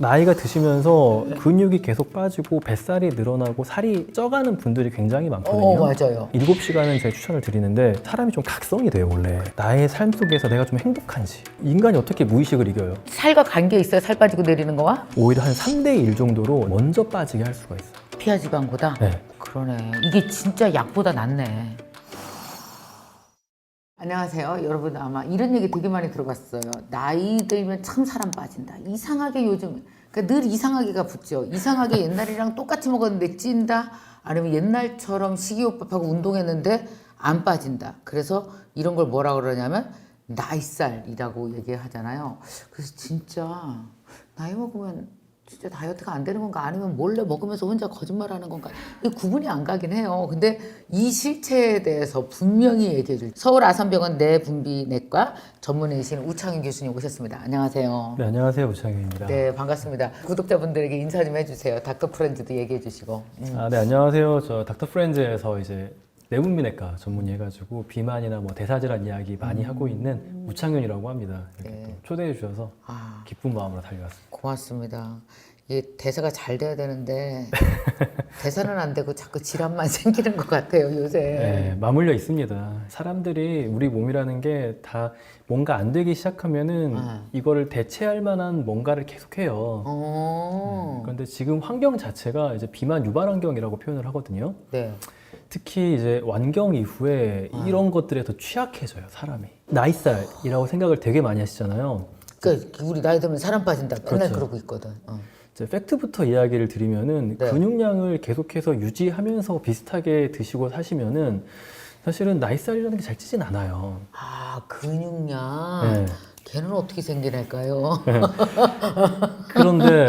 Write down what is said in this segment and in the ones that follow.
나이가 드시면서 근육이 계속 빠지고 뱃살이 늘어나고 살이 쪄가는 분들이 굉장히 많거든요. 맞아요. 7시간은 제가 추천을 드리는데 사람이 좀 각성이 돼요, 원래. 나의 삶 속에서 내가 좀 행복한지. 인간이 어떻게 무의식을 이겨요? 살과 관계 있어요? 살 빠지고 내리는 거와? 오히려 한 3대 1 정도로 먼저 빠지게 할 수가 있어요. 피하지방보다? 네. 그러네. 이게 진짜 약보다 낫네. 안녕하세요. 여러분 아마 이런 얘기 되게 많이 들어봤어요. 나이 들면 참 사람 빠진다. 이상하게 요즘 그러니까 늘 이상하게가 붙죠. 이상하게 옛날이랑 똑같이 먹었는데 찐다. 아니면 옛날처럼 식이요법하고 운동했는데 안 빠진다. 그래서 이런 걸 뭐라 그러냐면 나이살이라고 얘기하잖아요. 그래서 진짜 나이 먹으면 진짜 다이어트가 안 되는 건가 아니면 몰래 먹으면서 혼자 거짓말하는 건가 이게 구분이 안 가긴 해요. 근데 이 실체에 대해서 분명히 얘기해 줄 서울 아산병원 뇌분비내과 전문의이신 우창윤 교수님 오셨습니다. 안녕하세요. 네, 안녕하세요. 우창윤입니다. 네, 반갑습니다. 구독자분들에게 인사 좀 해주세요. 닥터 프렌즈도 얘기해 주시고. 네, 안녕하세요. 저 닥터 프렌즈에서 이제 내분비내과 전문의 해가지고 비만이나 뭐 대사질환 이야기 많이 하고 있는 우창윤이라고 합니다. 이렇게 네. 또 초대해 주셔서 기쁜 마음으로 달려왔습니다. 고맙습니다. 이게 대사가 잘 돼야 되는데 대사는 안 되고 자꾸 질환만 생기는 것 같아요 요새. 네, 맞물려 있습니다. 사람들이 우리 몸이라는 게 다 뭔가 안 되기 시작하면은 이거를 대체할 만한 뭔가를 계속해요. 그런데 지금 환경 자체가 이제 비만 유발 환경이라고 표현을 하거든요. 네. 특히 이제 완경 이후에 이런 것들에 더 취약해져요, 사람이. 나이살이라고 생각을 되게 많이 하시잖아요. 그러니까 우리 나이 들면 사람 빠진다. 맨날 그렇죠. 그러고 있거든. 이제 팩트부터 이야기를 드리면은 네. 근육량을 계속해서 유지하면서 비슷하게 드시고 사시면은 사실은 나이살이라는 게 잘 찌진 않아요. 아 근육량. 네. 걔는 어떻게 생긴 애일까요? 그런데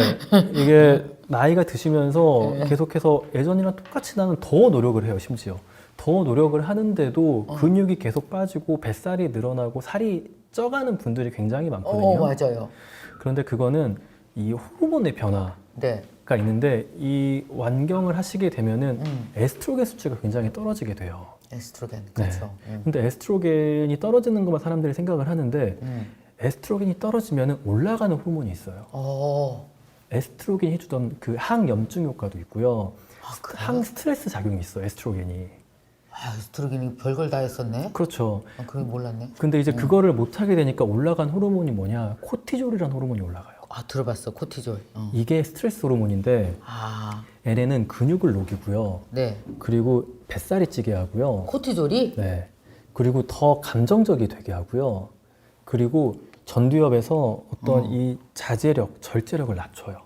이게 나이가 드시면서 계속해서 예전이랑 똑같이 나는 더 노력을 해요, 심지어. 더 노력을 하는데도 근육이 계속 빠지고 뱃살이 늘어나고 살이 쪄가는 분들이 굉장히 많거든요. 맞아요. 그런데 그거는 이 호르몬의 변화가 네. 있는데 이 완경을 하시게 되면은 에스트로겐 수치가 굉장히 떨어지게 돼요. 에스트로겐. 네. 그렇죠. 근데 에스트로겐이 떨어지는 것만 사람들이 생각을 하는데 에스트로겐이 떨어지면 올라가는 호르몬이 있어요. 에스트로겐이 해주던 그 항염증 효과도 있고요. 그래요? 항스트레스 작용이 있어요, 에스트로겐이. 에스트로겐이 별걸 다 했었네. 그렇죠. 그걸 몰랐네. 근데 이제 그거를 못하게 되니까 올라간 호르몬이 뭐냐, 코티졸이라는 호르몬이 올라가요. 들어봤어. 코티졸. 이게 스트레스 호르몬인데 얘네는 근육을 녹이고요. 네. 그리고 뱃살이 찌게 하고요. 코티졸이? 네. 그리고 더 감정적이 되게 하고요. 그리고 전두엽에서 어떤 이 자제력, 절제력을 낮춰요.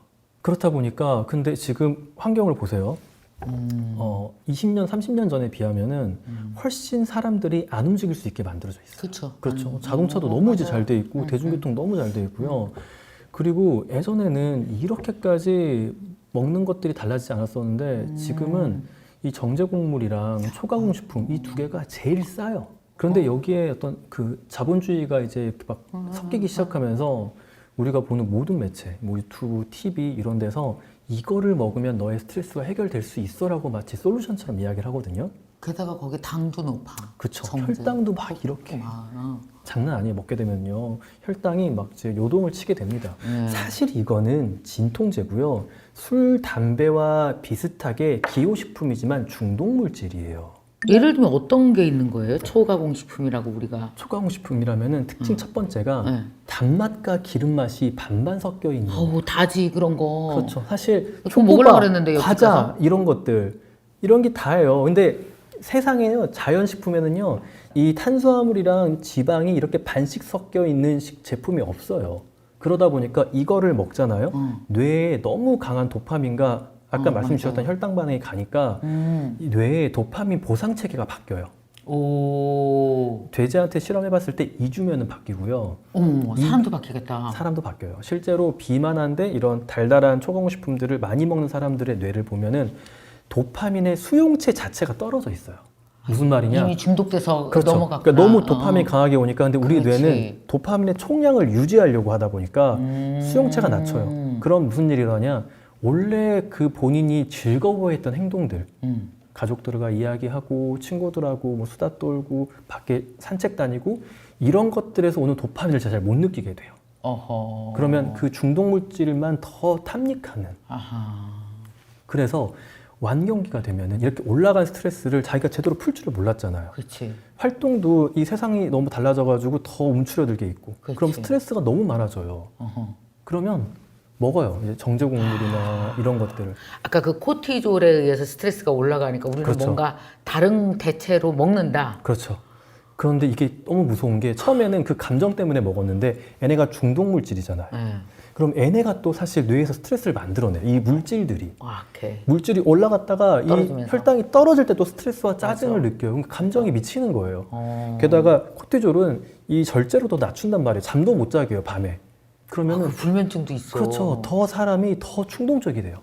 그렇다 보니까 근데 지금 환경을 보세요. 20년, 30년 전에 비하면은 훨씬 사람들이 안 움직일 수 있게 만들어져 있어요. 그렇죠. 그렇죠. 자동차도 너무 이제 잘 돼 있고 대중교통 너무 잘 돼 있고요. 그리고 예전에는 이렇게까지 먹는 것들이 달라지지 않았었는데 지금은 이 정제곡물이랑 초가공식품 이 두 개가 제일 싸요. 그런데 여기에 어떤 그 자본주의가 이제 막 섞이기 시작하면서 우리가 보는 모든 매체, 뭐 유튜브, TV 이런 데서 이거를 먹으면 너의 스트레스가 해결될 수 있어라고 마치 솔루션처럼 이야기를 하거든요. 게다가 거기 당도 높아. 그쵸. 정제. 혈당도 막 이렇게 장난 아니에요. 먹게 되면요. 혈당이 막 이제 요동을 치게 됩니다. 사실 이거는 진통제고요. 술, 담배와 비슷하게 기호식품이지만 중독물질이에요. 예를 들면 어떤 게 있는 거예요? 초가공식품이라고 우리가. 초가공식품이라면은 특징 첫 번째가 단맛과 기름맛이 반반 섞여 있는. 다지 그런 거. 그렇죠. 사실 그거 먹으려고 그랬는데 옆집 과자 가서? 이런 것들 이런 게 다예요. 근데 세상에요 자연식품에는요 이 탄수화물이랑 지방이 이렇게 반씩 섞여 있는 제품이 없어요. 그러다 보니까 이거를 먹잖아요. 뇌에 너무 강한 도파민과 아까 말씀 주셨던 혈당 반응이 가니까 이 뇌의 도파민 보상 체계가 바뀌어요. 돼지한테 실험해봤을 때 2주면은 바뀌고요. 사람도 바뀌겠다. 사람도 바뀌어요. 실제로 비만한데 이런 달달한 초공식품들을 많이 먹는 사람들의 뇌를 보면은 도파민의 수용체 자체가 떨어져 있어요. 무슨 말이냐? 이미 중독돼서 그렇죠. 넘어갔구나. 그러니까 너무 도파민이 강하게 오니까 근데 우리 그렇지. 뇌는 도파민의 총량을 유지하려고 하다 보니까 수용체가 낮춰요. 그럼 무슨 일이 일어나냐? 원래 그 본인이 즐거워했던 행동들 가족들과 이야기하고 친구들하고 뭐 수다 떨고 밖에 산책 다니고 이런 것들에서 오는 도파민을 잘 못 느끼게 돼요. 어허. 그러면 그 중독 물질만 더 탐닉하는. 아하. 그래서 완경기가 되면은 이렇게 올라간 스트레스를 자기가 제대로 풀 줄을 몰랐잖아요. 그렇지. 활동도 이 세상이 너무 달라져가지고 더 움츠러들게 있고. 그치. 그럼 스트레스가 너무 많아져요. 어허. 그러면 먹어요. 이제 정제곡물이나 이런 것들을. 아까 그 코티졸에 의해서 스트레스가 올라가니까 우리는 그렇죠. 뭔가 다른 대체로 먹는다. 그렇죠. 그런데 이게 너무 무서운 게 처음에는 그 감정 때문에 먹었는데 얘네가 중독 물질이잖아요. 네. 그럼 얘네가 또 사실 뇌에서 스트레스를 만들어내요. 이 물질들이. 아, 오케이. 물질이 올라갔다가 이 떨어지면서. 혈당이 떨어질 때 또 스트레스와 짜증을 맞아. 느껴요. 그러니까 감정이 미치는 거예요. 어. 게다가 코티졸은 이 절제로 더 낮춘단 말이에요. 잠도 못 자게 해요, 밤에. 그러면은 그 불면증도 있어. 그렇죠. 더 사람이 더 충동적이 돼요.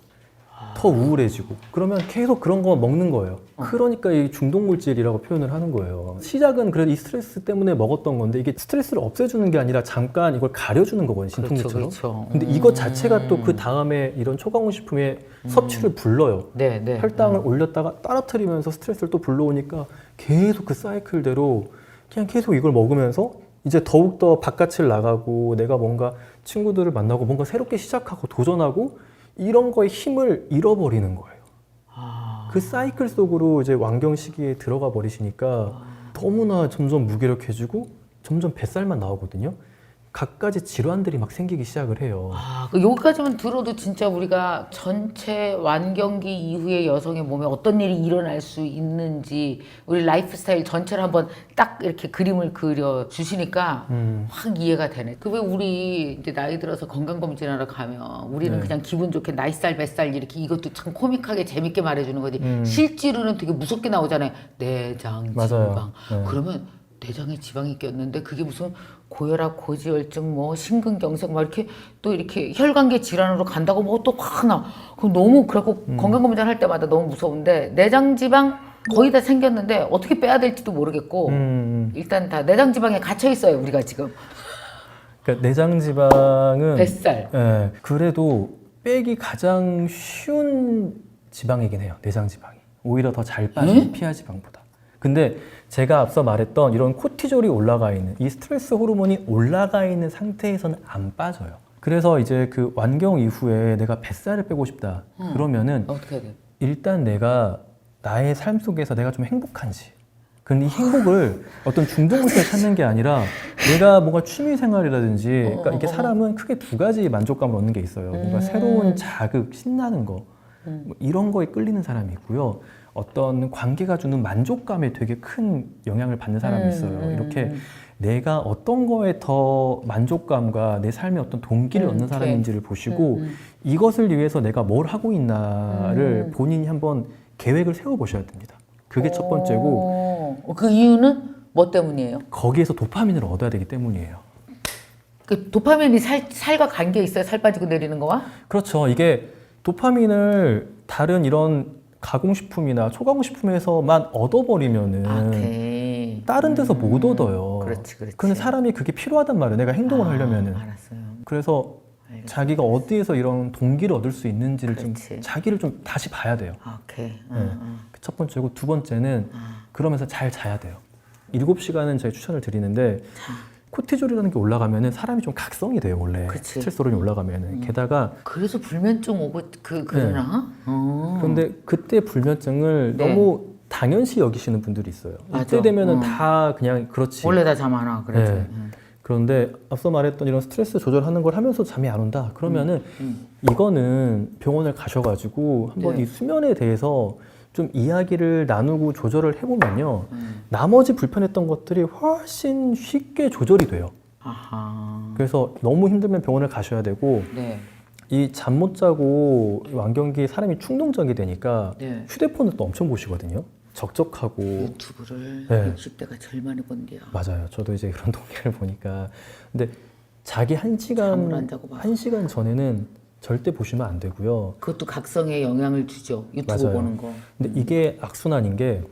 더 우울해지고. 그러면 계속 그런 거 먹는 거예요. 그러니까 이 중독물질이라고 표현을 하는 거예요. 시작은 그래도 이 스트레스 때문에 먹었던 건데 이게 스트레스를 없애주는 게 아니라 잠깐 이걸 가려주는 거거든요. 진통제처럼. 그렇죠. 근데 이것 자체가 또 그 다음에 이런 초강호식품의 섭취를 불러요. 네, 네. 혈당을 올렸다가 떨어뜨리면서 스트레스를 또 불러오니까 계속 그 사이클대로 그냥 계속 이걸 먹으면서 이제 더욱더 바깥을 나가고 내가 뭔가 친구들을 만나고 뭔가 새롭게 시작하고 도전하고 이런 거에 힘을 잃어버리는 거예요. 아. 그 사이클 속으로 이제 완경 시기에 들어가 버리시니까 너무나 점점 무기력해지고 점점 뱃살만 나오거든요. 갖가지 질환들이 막 생기기 시작을 해요. 아, 그 여기까지만 들어도 진짜 우리가 전체 완경기 이후의 여성의 몸에 어떤 일이 일어날 수 있는지 우리 라이프 스타일 전체를 한번 딱 이렇게 그림을 그려 주시니까 확 이해가 되네. 그 왜 우리 이제 나이 들어서 건강검진하러 가면 우리는 네. 그냥 기분 좋게 나이살 뱃살 이렇게 이것도 참 코믹하게 재밌게 말해주는 거지. 실제로는 되게 무섭게 나오잖아요. 내장, 맞아요. 지방. 네. 그러면 내장에 지방이 꼈는데 그게 무슨 고혈압, 고지혈증, 뭐 심근경색 막 이렇게 또 이렇게 혈관계 질환으로 간다고 뭐 또 확 나. 그럼 너무 그래고 건강검진 할 때마다 너무 무서운데 내장 지방 거의 다 생겼는데 어떻게 빼야 될지도 모르겠고 일단 다 내장 지방에 갇혀 있어요 우리가 지금. 그러니까 내장 지방은 뱃살. 예, 그래도 빼기 가장 쉬운 지방이긴 해요. 내장 지방이. 오히려 더 잘 빠져요. 피하 지방보다. 근데 제가 앞서 말했던 이런 코티졸이 올라가 있는 이 스트레스 호르몬이 올라가 있는 상태에서는 안 빠져요. 그래서 이제 그 완경 이후에 내가 뱃살을 빼고 싶다. 그러면은 어떻게 해야 돼? 일단 내가 나의 삶 속에서 내가 좀 행복한지. 근데 이 행복을 어떤 중독물질을 찾는 게 아니라 내가 뭔가 취미 생활이라든지 그러니까 이게 사람은 크게 두 가지 만족감을 얻는 게 있어요. 뭔가 새로운 자극, 신나는 거 뭐 이런 거에 끌리는 사람이 있고요. 어떤 관계가 주는 만족감에 되게 큰 영향을 받는 사람이 있어요. 이렇게 내가 어떤 거에 더 만족감과 내 삶에 어떤 동기를 얻는 사람인지를 보시고 이것을 위해서 내가 뭘 하고 있나를 본인이 한번 계획을 세워보셔야 됩니다. 그게 첫 번째고 그 이유는 뭐 때문이에요? 거기에서 도파민을 얻어야 되기 때문이에요. 그 도파민이 살과 관계 있어요? 살 빠지고 내리는 거와? 그렇죠. 이게 도파민을 다른 이런 가공식품이나 초가공식품에서만 얻어버리면은 오케이. 다른 데서 못 얻어요. 그렇지, 그렇지. 근데 사람이 그게 필요하단 말이에요. 내가 행동을 하려면은. 알았어요. 그래서 자기가 어디에서 이런 동기를 얻을 수 있는지를 좀 그렇지. 자기를 좀 다시 봐야 돼요. 오케이. 첫 번째고 두 번째는 그러면서 잘 자야 돼요. 7시간은 제가 추천을 드리는데 코티졸이라는 게 올라가면은 사람이 좀 각성이 돼요, 원래. 그치. 스트레스 호르몬이 올라가면은. 게다가 그래서 불면증 오고 그러나? 그런데 그때 불면증을 네. 너무 당연시 여기시는 분들이 있어요. 맞아. 이때 되면은 다 그냥 그렇지. 원래 다 잠 안 와. 그래서. 네. 그런데 앞서 말했던 이런 스트레스 조절하는 걸 하면서 잠이 안 온다. 그러면은 이거는 병원을 가셔가지고 한번 네. 이 수면에 대해서 좀 이야기를 나누고 조절을 해보면요. 나머지 불편했던 것들이 훨씬 쉽게 조절이 돼요. 아하. 그래서 너무 힘들면 병원을 가셔야 되고 네. 이 잠 못 자고 완경기에 사람이 충동적이 되니까 네. 휴대폰을 또 엄청 보시거든요. 적적하고. 유튜브를 네. 60대가 제일 많이 본대요. 맞아요. 저도 이제 그런 통계를 보니까. 근데 자기 잠을 안 자고 봐. 1시간 전에는 절대 보시면 안 되고요. 그것도 각성에 영향을 주죠. 유튜브 맞아요. 보는 거. 근데 이게 악순환인 게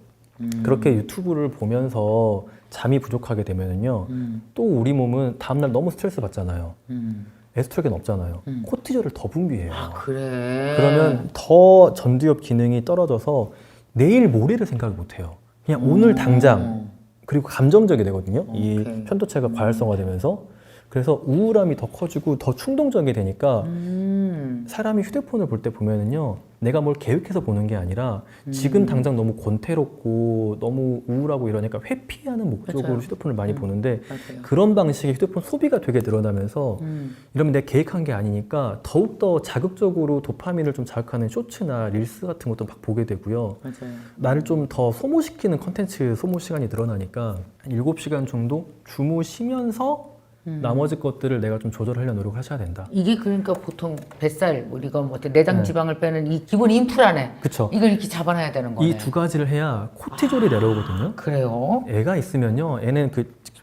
그렇게 유튜브를 보면서 잠이 부족하게 되면은요. 또 우리 몸은 다음날 너무 스트레스 받잖아요. 에스트로겐 없잖아요. 코티졸을 더 분비해요. 아, 그래. 그러면 더 전두엽 기능이 떨어져서 내일 모레를 생각을 못 해요. 그냥 오늘 당장. 그리고 감정적이 되거든요. 이 오케이. 편도체가 과활성화되면서. 그래서 우울함이 더 커지고 더 충동적이 되니까 사람이 휴대폰을 볼 때 보면은요, 내가 뭘 계획해서 보는 게 아니라 지금 당장 너무 권태롭고 너무 우울하고 이러니까 회피하는 목적으로 맞아요. 휴대폰을 많이 보는데 맞아요. 그런 방식의 휴대폰 소비가 되게 늘어나면서 이러면 내가 계획한 게 아니니까 더욱더 자극적으로 도파민을 좀 자극하는 쇼츠나 릴스 같은 것도 막 보게 되고요. 맞아요. 나를 좀 더 소모시키는 컨텐츠 소모 시간이 늘어나니까 한 7시간 정도 주무시면서 나머지 것들을 내가 좀 조절하려는 노력을 하셔야 된다. 이게 그러니까 보통 뱃살, 우리가 뭐 어떤 내장 지방을 빼는 이 기본 인프라네. 그쵸? 이걸 이렇게 잡아놔야 되는 거네. 이 두 가지를 해야 코티졸이 내려오거든요. 그래요? 애가 있으면요, 애는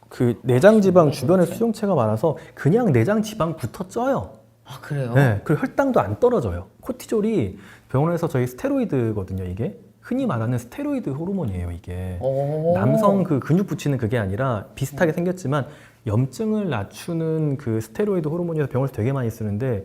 그 내장 지방 주변에 수용체가 많아서 그냥 내장 지방부터 쪄요. 아, 그래요? 네, 그리고 혈당도 안 떨어져요. 코티졸이 병원에서 저희 스테로이드거든요, 이게. 흔히 말하는 스테로이드 호르몬이에요, 이게. 오. 남성 그 근육 붙이는 그게 아니라 비슷하게 생겼지만 염증을 낮추는 그 스테로이드 호르몬이라서 병원에서 되게 많이 쓰는데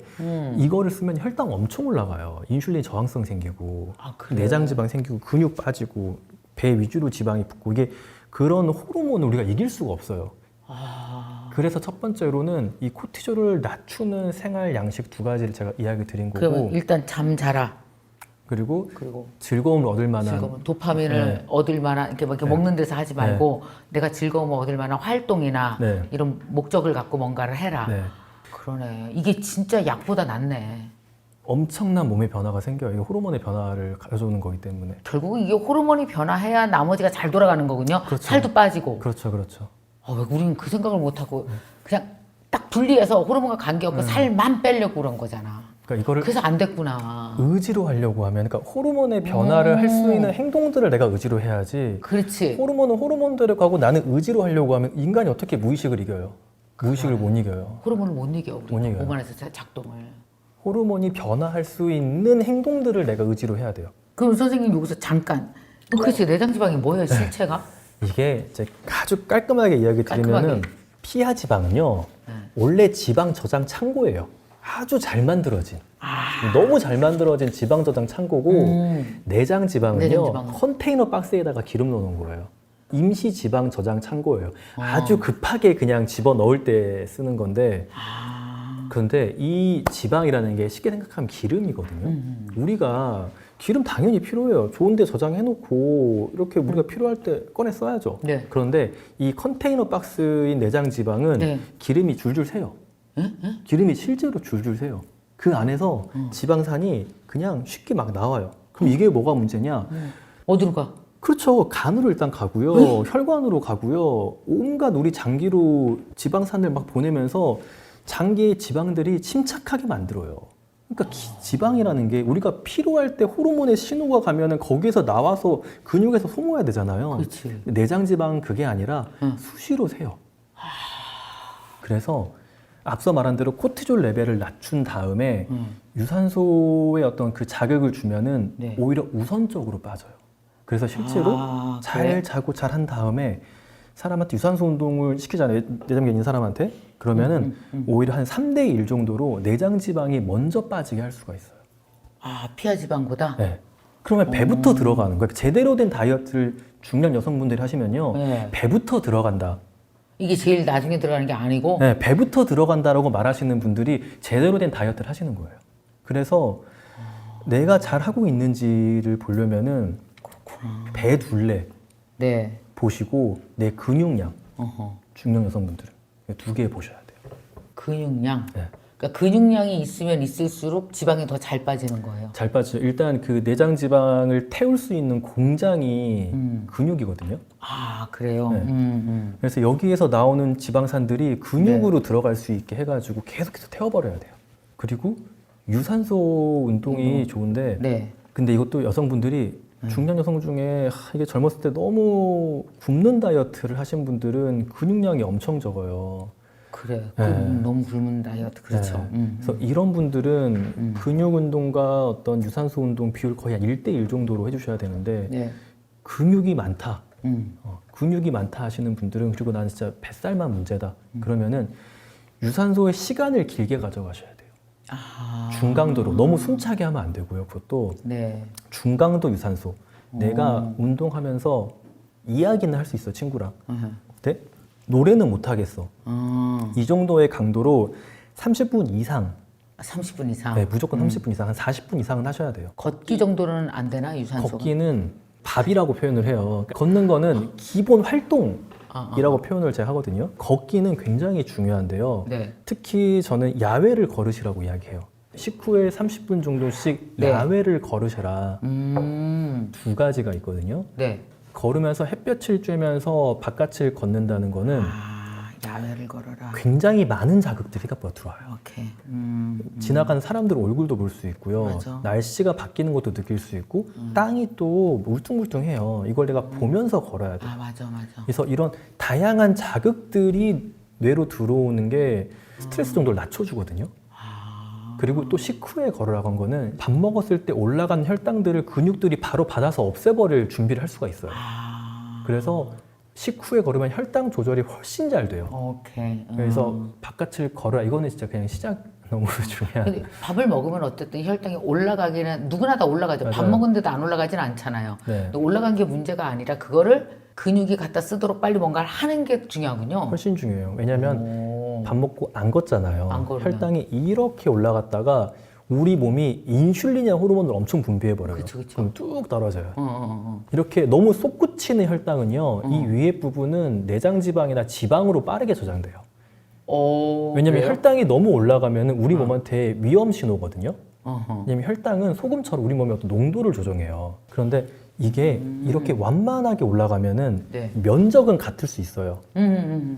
이거를 쓰면 혈당 엄청 올라가요. 인슐린 저항성 생기고 아, 그래요? 내장 지방 생기고 근육 빠지고 배 위주로 지방이 붙고 이게 그런 호르몬을 우리가 이길 수가 없어요. 아. 그래서 첫 번째로는 이 코티졸을 낮추는 생활 양식 두 가지를 제가 이야기 드린 거고 그러면 일단 잠 자라. 그리고 그리고 즐거움을 얻을 만한 즐거움, 도파민을 네. 얻을 만한 이렇게 먹는 데서 하지 말고 내가 즐거움을 얻을 만한 활동이나 네. 이런 목적을 갖고 뭔가를 해라. 네. 그러네. 이게 진짜 약보다 낫네. 엄청난 몸의 변화가 생겨요. 이게 호르몬의 변화를 가져오는 거기 때문에. 결국 이게 호르몬이 변화해야 나머지가 잘 돌아가는 거군요. 그렇죠. 살도 빠지고. 그렇죠, 그렇죠. 왜 우리는 그 생각을 못 하고 그냥 딱 분리해서 호르몬과 관계없고 살만 빼려고 그런 거잖아. 그러니까 이거를 그래서 안 됐구나. 의지로 하려고 하면, 그러니까 호르몬의 변화를 할 수 있는 행동들을 내가 의지로 해야지. 그렇지. 호르몬은 호르몬대로 가고 나는 의지로 하려고 하면 인간이 어떻게 무의식을 이겨요? 무의식을 못 이겨요. 호르몬을 못 이겨. 못 우리 이겨요. 몸 안에서 작동을. 호르몬이 변화할 수 있는 행동들을 내가 의지로 해야 돼요. 그럼 선생님 여기서 잠깐. 그렇지. 내장 지방이 뭐예요, 실체가? 이게 이제 아주 깔끔하게 이야기 드리면은 깔끔하게. 피하 지방은요, 원래 지방 저장 창고예요. 아주 잘 만들어진, 너무 잘 만들어진 지방 저장 창고고 내장 지방은요, 내장 지방은. 컨테이너 박스에다가 기름 넣어놓은 거예요. 임시 지방 저장 창고예요. 아주 급하게 그냥 집어 넣을 때 쓰는 건데, 그런데 이 지방이라는 게 쉽게 생각하면 기름이거든요. 우리가 기름 당연히 필요해요. 좋은데 저장해놓고 이렇게 우리가 필요할 때 꺼내 써야죠. 네. 그런데 이 컨테이너 박스인 내장 지방은 네. 기름이 줄줄 새요. 기름이 실제로 줄줄 새요. 그 안에서 지방산이 그냥 쉽게 막 나와요. 그럼 이게 뭐가 문제냐? 어디로 가? 그렇죠. 간으로 일단 가고요. 혈관으로 가고요. 온갖 우리 장기로 지방산을 막 보내면서 장기의 지방들이 침착하게 만들어요. 그러니까 지방이라는 게 우리가 필요할 때 호르몬의 신호가 가면은 거기에서 나와서 근육에서 소모해야 되잖아요. 그렇지. 내장 지방은 그게 아니라 수시로 새요. 그래서 앞서 말한 대로 코티졸 레벨을 낮춘 다음에 유산소의 어떤 그 자극을 주면은 네. 오히려 우선적으로 빠져요. 그래서 실제로 잘 그래? 자고 잘 한 다음에 사람한테 유산소 운동을 시키잖아요. 내장계 있는 사람한테. 그러면은 오히려 한 3대 1 정도로 내장 지방이 먼저 빠지게 할 수가 있어요. 피하 지방보다? 네. 그러면 배부터 들어가는 거예요. 제대로 된 다이어트를 중년 여성분들이 하시면요. 네. 배부터 들어간다. 이게 제일 나중에 들어가는 게 아니고? 네, 배부터 들어간다라고 말하시는 분들이 제대로 된 다이어트를 하시는 거예요. 그래서 내가 잘 하고 있는지를 보려면은 배 둘레 네. 보시고 내 근육량, 어허. 중년 여성분들은 두 개 보셔야 돼요. 근육량. 네. 그러니까 근육량이 있으면 있을수록 지방이 더 잘 빠지는 거예요. 잘 빠지죠. 일단 그 내장 지방을 태울 수 있는 공장이 근육이거든요. 그래요? 네. 그래서 여기에서 나오는 지방산들이 근육으로 들어갈 수 있게 해가지고 계속해서 태워버려야 돼요. 그리고 유산소 운동이 좋은데, 네. 근데 이것도 여성분들이 중년 여성 중에 이게 젊었을 때 너무 굶는 다이어트를 하신 분들은 근육량이 엄청 적어요. 그래. 네. 너무 굶은 다이어트. 그렇죠. 네. 그래서 이런 분들은 근육 운동과 어떤 유산소 운동 비율 거의 한 1대1 정도로 해주셔야 되는데 네. 근육이 많다. 음. 근육이 많다 하시는 분들은 그리고 나는 진짜 뱃살만 문제다. 그러면은 유산소의 시간을 길게 가져가셔야 돼요. 중강도로 너무 숨차게 하면 안 되고요. 그것도 네. 중강도 유산소. 내가 운동하면서 이야기는 할 수 있어 친구랑. 근데 노래는 못 하겠어. 이 정도의 강도로 30분 이상, 30분 이상. 네, 무조건 30분 이상, 한 40분 이상은 하셔야 돼요. 걷기 정도는 안 되나 유산소가? 걷기는 밥이라고 표현을 해요. 걷는 거는 기본 활동이라고 표현을 제가 하거든요. 걷기는 굉장히 중요한데요. 네. 특히 저는 야외를 걸으시라고 이야기해요. 식후에 30분 정도씩 네. 야외를 걸으셔라. 두 가지가 있거든요. 네. 걸으면서 햇볕을 쬐면서 바깥을 걷는다는 거는 야외를 걸어라. 굉장히 많은 자극들이 생각보다 들어와요. 오케이. 지나가는 사람들 얼굴도 볼 수 있고요. 맞아. 날씨가 바뀌는 것도 느낄 수 있고 땅이 또 울퉁불퉁해요. 이걸 내가 보면서 걸어야 돼. 맞아. 그래서 이런 다양한 자극들이 뇌로 들어오는 게 스트레스 정도를 낮춰주거든요. 그리고 또 식후에 걸으라고 한 거는 밥 먹었을 때 올라간 혈당들을 근육들이 바로 받아서 없애버릴 준비를 할 수가 있어요. 그래서 식후에 걸으면 혈당 조절이 훨씬 잘 돼요. 오케이. 그래서 바깥을 걸어라. 이거는 진짜 그냥 시작 너무 중요한. 근데 밥을 먹으면 어쨌든 혈당이 올라가기는 누구나 다 올라가죠. 밥 맞아요. 먹은데도 안 올라가진 않잖아요. 네. 근데 올라간 게 문제가 아니라 그거를 근육이 갖다 쓰도록 빨리 뭔가를 하는 게 중요하군요. 훨씬 중요해요. 왜냐하면 밥 먹고 안 걷잖아요. 안 걸으면. 혈당이 이렇게 올라갔다가 우리 몸이 인슐린이라는 호르몬을 엄청 분비해버려요. 그쵸. 그럼 뚝 떨어져요. 어. 이렇게 너무 솟구치는 혈당은요. 이 위에 부분은 내장 지방이나 지방으로 빠르게 저장돼요. 왜냐면 그래요? 혈당이 너무 올라가면 우리 몸한테 위험 신호거든요. 어허. 왜냐면 혈당은 소금처럼 우리 몸의 어떤 농도를 조정해요. 그런데 이게 이렇게 완만하게 올라가면은 네. 면적은 같을 수 있어요.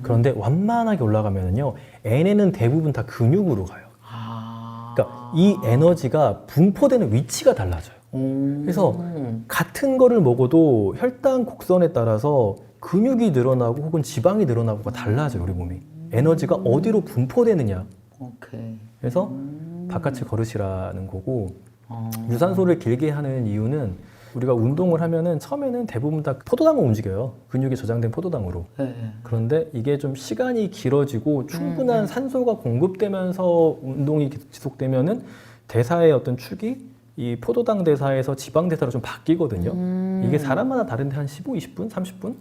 그런데 완만하게 올라가면은요, 에너지는 대부분 다 근육으로 가요. 그러니까 이 에너지가 분포되는 위치가 달라져요. 그래서 같은 거를 먹어도 혈당 곡선에 따라서 근육이 늘어나고 혹은 지방이 늘어나고가 달라져요, 우리 몸이. 에너지가 어디로 분포되느냐. 오케이. 그래서 바깥을 걸으시라는 거고, 유산소를 길게 하는 이유는 우리가 운동을 하면은 처음에는 대부분 다 포도당을 움직여요. 근육이 저장된 포도당으로. 네. 그런데 이게 좀 시간이 길어지고 충분한 산소가 공급되면서 운동이 계속 지속되면은 대사의 어떤 축이 이 포도당 대사에서 지방 대사로 좀 바뀌거든요. 이게 사람마다 다른데 한 15, 20분, 30분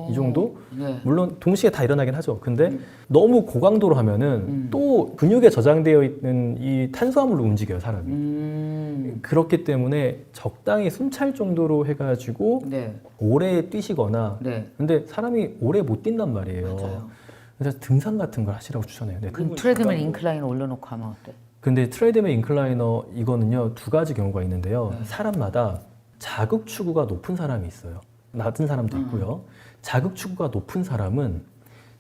이 정도. 네. 물론 동시에 다 일어나긴 하죠. 근데 너무 고강도로 하면은 또 근육에 저장되어 있는 이 탄수화물로 움직여요, 사람이. 그렇기 때문에 적당히 숨찰 정도로 해가지고 네. 오래 뛰시거나. 네. 근데 사람이 오래 못 뛴단 말이에요. 맞아요. 그래서 등산 같은 걸 하시라고 추천해요. 네. 그럼 트레드밀 인클라인 올려놓고 하면 어때? 근데 트레드밀 인클라이너 이거는요, 두 가지 경우가 있는데요. 사람마다 자극 추구가 높은 사람이 있어요. 낮은 사람도 있고요. 자극 추구가 높은 사람은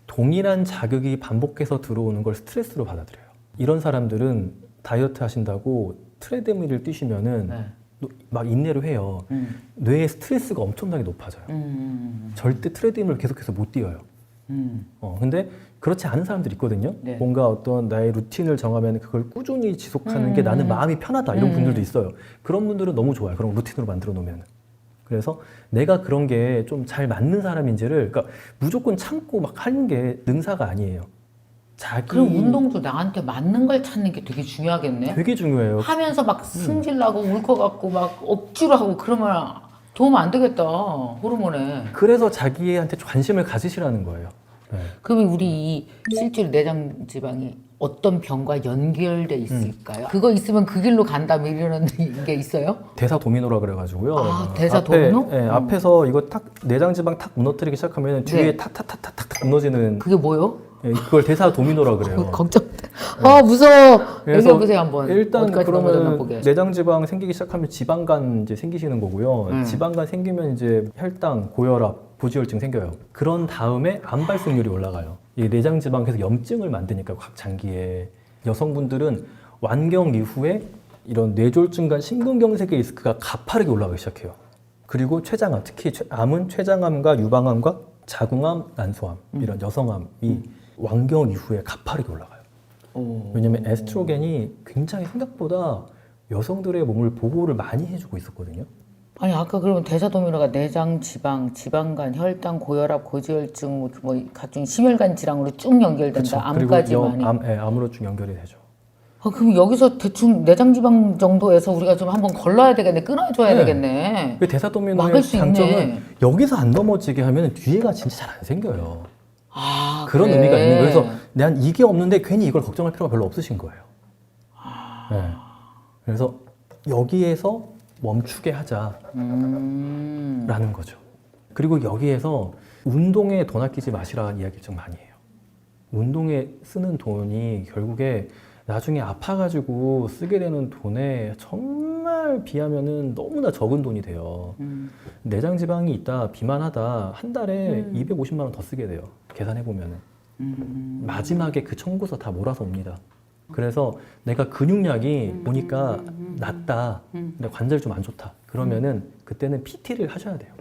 동일한 자극이 반복해서 들어오는 걸 스트레스로 받아들여요. 이런 사람들은 다이어트 하신다고 트레드밀을 뛰시면은 막 인내로 해요. 뇌에 스트레스가 엄청나게 높아져요. 절대 트레드밀을 계속해서 못 뛰어요. 근데 그렇지 않은 사람들이 있거든요. 네. 뭔가 어떤 나의 루틴을 정하면 그걸 꾸준히 지속하는 게 나는 마음이 편하다 이런 분들도 있어요. 그런 분들은 너무 좋아요. 그런 루틴으로 만들어 놓으면. 그래서 내가 그런 게 좀 잘 맞는 사람인지를, 그러니까 무조건 참고 막 하는 게 능사가 아니에요. 그럼 운동도 나한테 맞는 걸 찾는 게 되게 중요하겠네. 되게 중요해요. 하면서 막 승질나고 울컥갖고 막 억지로 하고 그러면 도움 안 되겠다, 호르몬에. 그래서 자기한테 관심을 가지시라는 거예요. 네. 그러면 우리 이 실제로 내장 지방이 어떤 병과 연결돼 있을까요? 그거 있으면 그 길로 간다 뭐 이런 게 있어요? 대사 도미노라 그래가지고요. 아, 대사 앞에, 도미노? 네, 앞에서 이거 탁 내장 지방 탁 무너뜨리기 시작하면 뒤에 탁탁탁탁탁 무너지는, 그게 뭐요? 네, 그걸 대사 도미노라 그래요. 걱정. 아 무서워. 그래서 얘기해보세요 한번. 일단 어디까지 넘어졌나 그러면 보게. 내장 지방 생기기 시작하면 지방간 이제 생기시는 거고요. 지방간 생기면 이제 혈당, 고혈압, 고지혈증 생겨요. 그런 다음에 암 발생률이 올라가요. 이 내장 지방 계속 염증을 만드니까 각 장기에. 여성분들은 완경 이후에 이런 뇌졸중과 심근경색의 리스크가 가파르게 올라가기 시작해요. 그리고 췌장암, 특히 암은 췌장암과 유방암과 자궁암, 난소암 이런 여성암이 완경 이후에 가파르게 올라가요. 왜냐면 에스트로겐이 굉장히 생각보다 여성들의 몸을 보호를 많이 해주고 있었거든요. 아니 아까 그러면 대사도미노가 내장 지방, 지방간, 혈당, 고혈압, 고지혈증, 뭐 각종 심혈관 질환으로 쭉 연결된다. 그쵸. 암까지 그리고 많이. 암으로 쭉 연결이 되죠. 아, 그럼 여기서 대충 내장 지방 정도에서 우리가 좀 한번 걸러야 되겠네, 끊어줘야 네. 되겠네. 그 대사도미노의 막을 수 장점은 있네. 여기서 안 넘어지게 하면 뒤에가 진짜 잘 안 생겨요. 그런 그래. 의미가 있는 거예요. 그래서 난 이게 없는데 괜히 이걸 걱정할 필요가 별로 없으신 거예요. 네. 그래서 여기에서 멈추게 하자라는 거죠. 그리고 여기에서 운동에 돈 아끼지 마시라는 이야기를 좀 많이 해요. 운동에 쓰는 돈이 결국에 나중에 아파가지고 쓰게 되는 돈에 정말 비하면은 너무나 적은 돈이 돼요. 내장 지방이 있다, 비만하다, 한 달에 250만 원 더 쓰게 돼요. 계산해 보면은 마지막에 그 청구서 다 몰아서 옵니다. 그래서 내가 근육량이 보니까 낮다, 근데 관절이 좀 안 좋다. 그러면은 그때는 PT를 하셔야 돼요.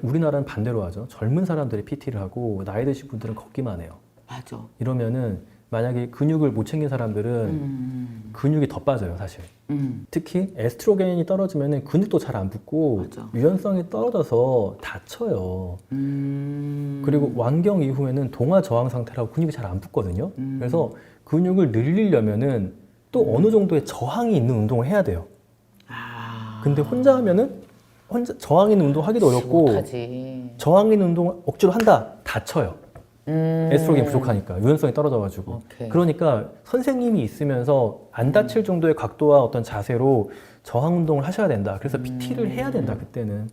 우리나라는 반대로 하죠. 젊은 사람들이 PT를 하고 나이 드신 분들은 걷기만 해요. 맞아. 이러면은 만약에 근육을 못 챙긴 사람들은 근육이 더 빠져요, 사실. 특히 에스트로겐이 떨어지면은 근육도 잘 안 붙고 맞아. 유연성이 떨어져서 다쳐요. 그리고 완경 이후에는 동화 저항 상태라고 근육이 잘 안 붙거든요. 그래서 근육을 늘리려면은 또 어느 정도의 저항이 있는 운동을 해야 돼요. 근데 혼자 하면은 혼자 저항 있는 운동 하기도 어렵고 못하지. 저항 있는 운동을 억지로 한다 다쳐요. 에스트로겐이 부족하니까 유연성이 떨어져가지고. 오케이. 그러니까 선생님이 있으면서 안 다칠 정도의 각도와 어떤 자세로 저항 운동을 하셔야 된다. 그래서 PT를 해야 된다 그때는.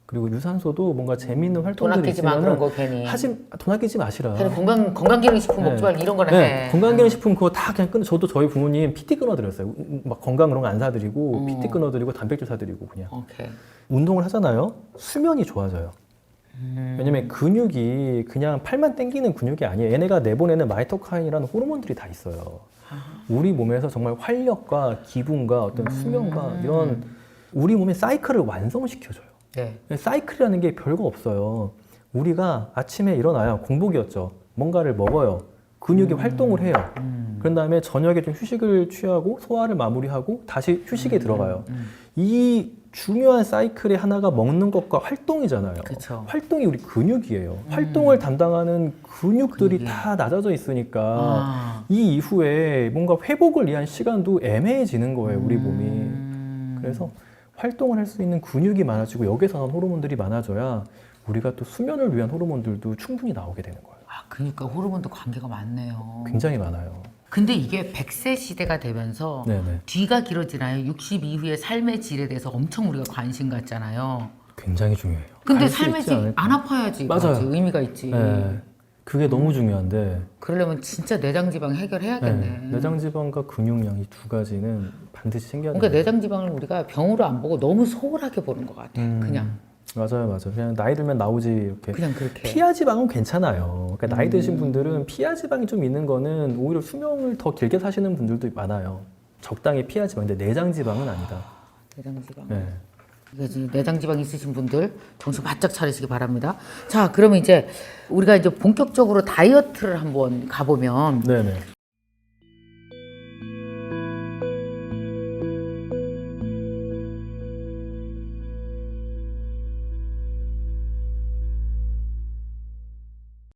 그리고 유산소도 뭔가 재미있는 돈 활동들이 아끼지 마 그런 있으면은 거 괜히. 돈 아끼지 마시라. 그냥 건강기능식품 네. 먹지 말고 이런 거나 네, 해. 건강기능식품 그거 다 그냥 저도 저희 부모님 PT 끊어드렸어요. 막 건강 그런 거 안 사드리고 PT 끊어드리고 단백질 사드리고 그냥. 오케이. 운동을 하잖아요. 수면이 좋아져요. 왜냐면 근육이 그냥 팔만 당기는 근육이 아니에요. 얘네가 내보내는 마이토카인이라는 호르몬들이 다 있어요. 우리 몸에서 정말 활력과 기분과 어떤 수면과 이런 우리 몸의 사이클을 완성시켜줘요. 네. 사이클이라는 게 별거 없어요. 우리가 아침에 일어나요. 공복이었죠. 뭔가를 먹어요. 근육이 활동을 해요. 그런 다음에 저녁에 좀 휴식을 취하고 소화를 마무리하고 다시 휴식에 들어가요. 이 중요한 사이클의 하나가 먹는 것과 활동이잖아요. 그쵸. 활동이 우리 근육이에요. 활동을 담당하는 근육들이 근육이. 다 낮아져 있으니까 아. 이 이후에 뭔가 회복을 위한 시간도 애매해지는 거예요. 우리 몸이. 그래서 활동을 할 수 있는 근육이 많아지고 여기서 나온 호르몬들이 많아져야 우리가 또 수면을 위한 호르몬들도 충분히 나오게 되는 거예요. 그러니까 호르몬도 관계가 많네요. 굉장히 많아요. 근데 이게 100세 시대가 되면서 네네. 뒤가 길어지나요? 60 이후의 삶의 질에 대해서 엄청 우리가 관심 갖잖아요. 굉장히 중요해요. 근데 갈수 삶의 있지 질 않을까? 안 아파야지. 맞아요. 맞지? 의미가 있지. 네. 그게 너무 중요한데 그러려면 진짜 내장지방 해결해야겠네. 내장지방과 근육량 이 두 가지는 반드시 챙겨야 돼요. 그러니까 내장지방을 우리가 병으로 안 보고 너무 소홀하게 보는 것 같아. 그냥 맞아요. 그냥 나이 들면 나오지 이렇게. 그냥 그렇게. 피하 지방은 괜찮아요. 그러니까 나이 드신 분들은 피하 지방이 좀 있는 거는 오히려 수명을 더 길게 사시는 분들도 많아요. 적당히 피하 지방. 근데 내장 지방은 아니다. 내장지방. 네. 이게 지금 내장지방 있으신 분들 정신 바짝 차리시기 바랍니다. 자, 그러면 이제 우리가 이제 본격적으로 다이어트를 한번 가보면 네네.